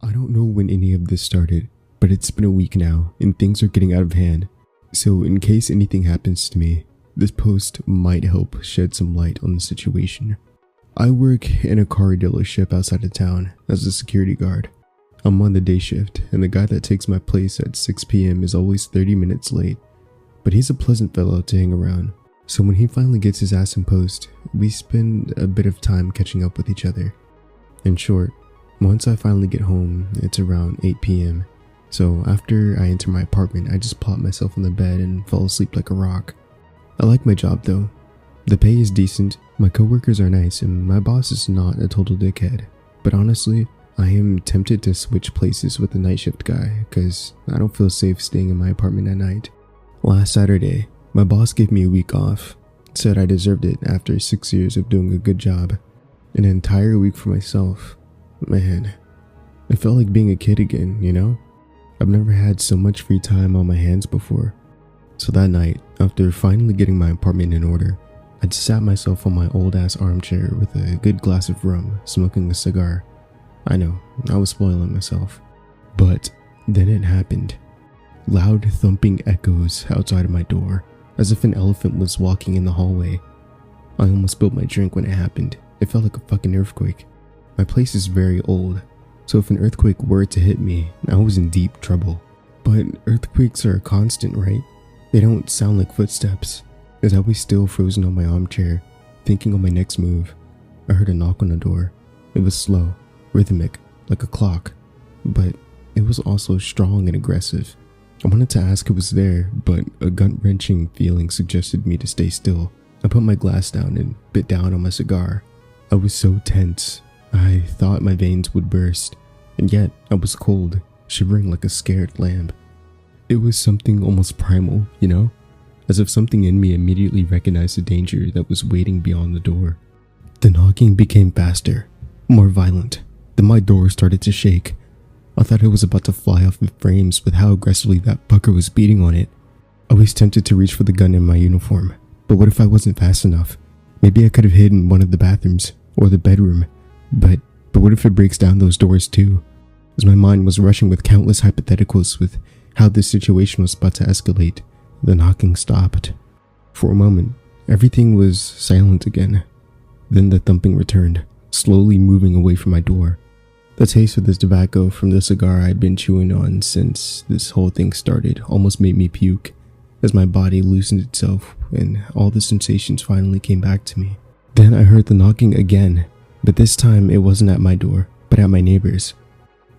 I don't know when any of this started, but it's been a week now and things are getting out of hand. So in case anything happens to me, this post might help shed some light on the situation. I work in a car dealership outside of town as a security guard. I'm on the day shift and the guy that takes my place at 6 p.m. is always 30 minutes late, but he's a pleasant fellow to hang around. So when he finally gets his ass in post, we spend a bit of time catching up with each other. In short, once I finally get home, it's around 8 p.m. So after I enter my apartment, I just plop myself on the bed and fall asleep like a rock. I like my job though. The pay is decent, my coworkers are nice, and my boss is not a total dickhead. But honestly, I am tempted to switch places with the night shift guy because I don't feel safe staying in my apartment at night. Last Saturday, my boss gave me a week off, said I deserved it after 6 years of doing a good job. An entire week for myself. Man, it felt like being a kid again, you know? I've never had so much free time on my hands before. So that night, after finally getting my apartment in order, I just sat myself on my old ass armchair with a good glass of rum, smoking a cigar. I know, I was spoiling myself. But then it happened. Loud thumping echoes outside of my door, as if an elephant was walking in the hallway. I almost spilled my drink when it happened. It felt like a fucking earthquake. My place is very old, so if an earthquake were to hit me, I was in deep trouble. But earthquakes are a constant, right? They don't sound like footsteps. As I was still frozen on my armchair, thinking on my next move, I heard a knock on the door. It was slow, rhythmic, like a clock, but it was also strong and aggressive. I wanted to ask who was there, but a gut-wrenching feeling suggested me to stay still. I put my glass down and bit down on my cigar. I was so tense, I thought my veins would burst, and yet I was cold, shivering like a scared lamb. It was something almost primal, you know? As if something in me immediately recognized the danger that was waiting beyond the door. The knocking became faster, more violent. Then my door started to shake. I thought it was about to fly off the frames with how aggressively that fucker was beating on it. I was tempted to reach for the gun in my uniform, but what if I wasn't fast enough? Maybe I could have hid in one of the bathrooms, or the bedroom, but what if it breaks down those doors too? As my mind was rushing with countless hypotheticals with how this situation was about to escalate, the knocking stopped. For a moment, everything was silent again. Then the thumping returned, slowly moving away from my door. The taste of this tobacco from the cigar I'd been chewing on since this whole thing started almost made me puke, as my body loosened itself and all the sensations finally came back to me. Then I heard the knocking again, but this time it wasn't at my door, but at my neighbor's.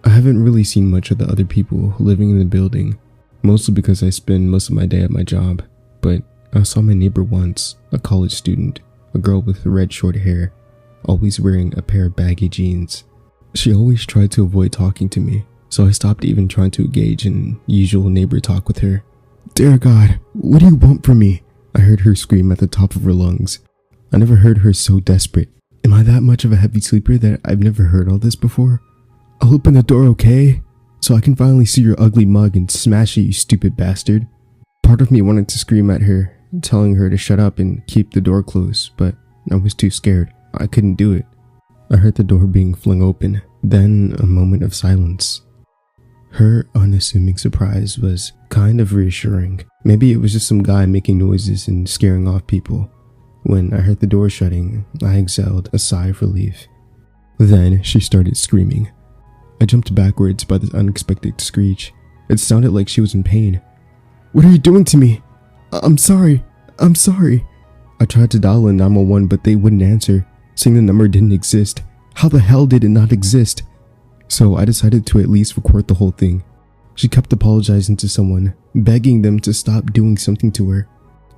I haven't really seen much of the other people living in the building, mostly because I spend most of my day at my job, but I saw my neighbor once, a college student, a girl with red short hair, always wearing a pair of baggy jeans. She always tried to avoid talking to me, so I stopped even trying to engage in usual neighbor talk with her. "Dear God, what do you want from me?" I heard her scream at the top of her lungs. I never heard her so desperate. Am I that much of a heavy sleeper that I've never heard all this before? "I'll open the door, okay? So I can finally see your ugly mug and smash it, you stupid bastard." Part of me wanted to scream at her, telling her to shut up and keep the door closed, but I was too scared. I couldn't do it. I heard the door being flung open, then a moment of silence. Her unassuming surprise was kind of reassuring. Maybe it was just some guy making noises and scaring off people. When I heard the door shutting, I exhaled a sigh of relief. Then she started screaming. I jumped backwards by the unexpected screech. It sounded like she was in pain. "What are you doing to me? I'm sorry. I'm sorry." I tried to dial in 911, but they wouldn't answer, saying the number didn't exist. How the hell did it not exist? So I decided to at least record the whole thing. She kept apologizing to someone, begging them to stop doing something to her.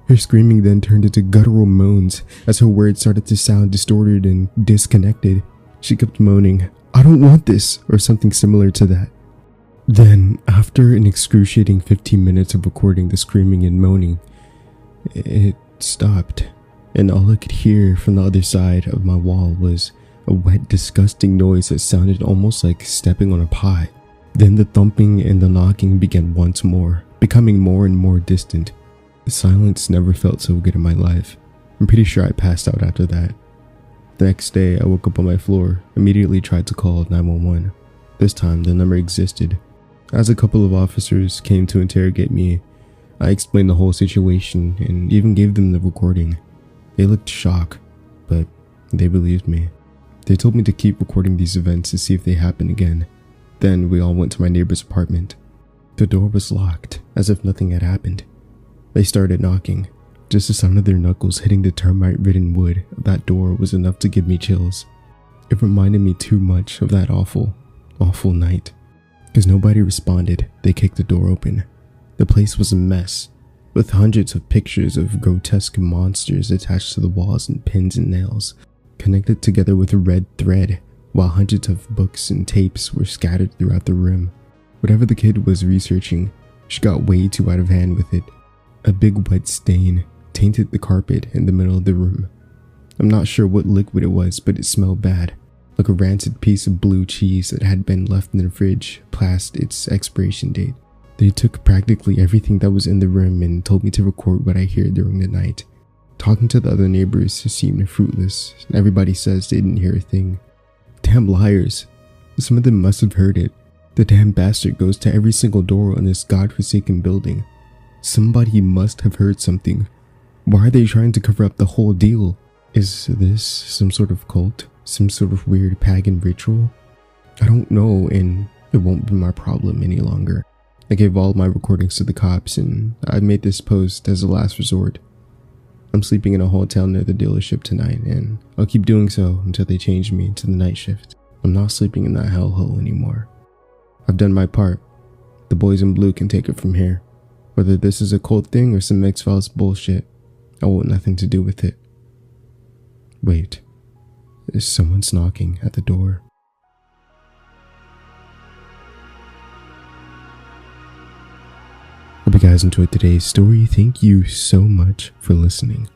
Her screaming then turned into guttural moans as her words started to sound distorted and disconnected. She kept moaning, "I don't want this," or something similar to that. Then, after an excruciating 15 minutes of recording the screaming and moaning, it stopped, and all I could hear from the other side of my wall was a wet, disgusting noise that sounded almost like stepping on a pie. Then the thumping and the knocking began once more, becoming more and more distant. The silence never felt so good in my life. I'm pretty sure I passed out after that. The next day, I woke up on my floor, immediately tried to call 911. This time the number existed. As a couple of officers came to interrogate me, I explained the whole situation and even gave them the recording. They looked shocked, but they believed me. They told me to keep recording these events to see if they happen again. Then we all went to my neighbor's apartment. The door was locked, as if nothing had happened. They started knocking. Just the sound of their knuckles hitting the termite-ridden wood of that door was enough to give me chills. It reminded me too much of that awful night. As nobody responded, they kicked the door open. The place was a mess, with hundreds of pictures of grotesque monsters attached to the walls and pins and nails, connected together with a red thread, while hundreds of books and tapes were scattered throughout the room. Whatever the kid was researching, she got way too out of hand with it. A big wet stain tainted the carpet in the middle of the room. I'm not sure what liquid it was, but it smelled bad, like a rancid piece of blue cheese that had been left in the fridge past its expiration date. They took practically everything that was in the room and told me to record what I hear during the night. Talking to the other neighbors seemed fruitless. Everybody says they didn't hear a thing. Damn liars. Some of them must have heard it. The damn bastard goes to every single door on this godforsaken building. Somebody must have heard something. Why are they trying to cover up the whole deal? Is this some sort of cult? Some sort of weird pagan ritual? I don't know, and it won't be my problem any longer. I gave all my recordings to the cops, and I made this post as a last resort. I'm sleeping in a hotel near the dealership tonight, and I'll keep doing so until they change me to the night shift. I'm not sleeping in that hellhole anymore. I've done my part. The boys in blue can take it from here. Whether this is a cult thing or some X-Files bullshit, I want nothing to do with it. Wait, someone's knocking at the door. Hope you guys enjoyed today's story. Thank you so much for listening.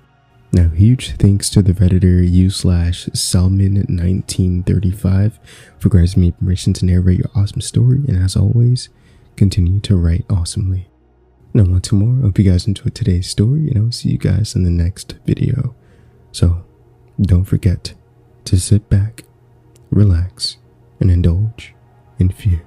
Now, huge thanks to the Redditor u/Salmon1935 for granting me permission to narrate your awesome story, and as always, continue to write awesomely. Now, once more, I hope you guys enjoyed today's story, and I will see you guys in the next video. So, don't forget to sit back, relax, and indulge in fear.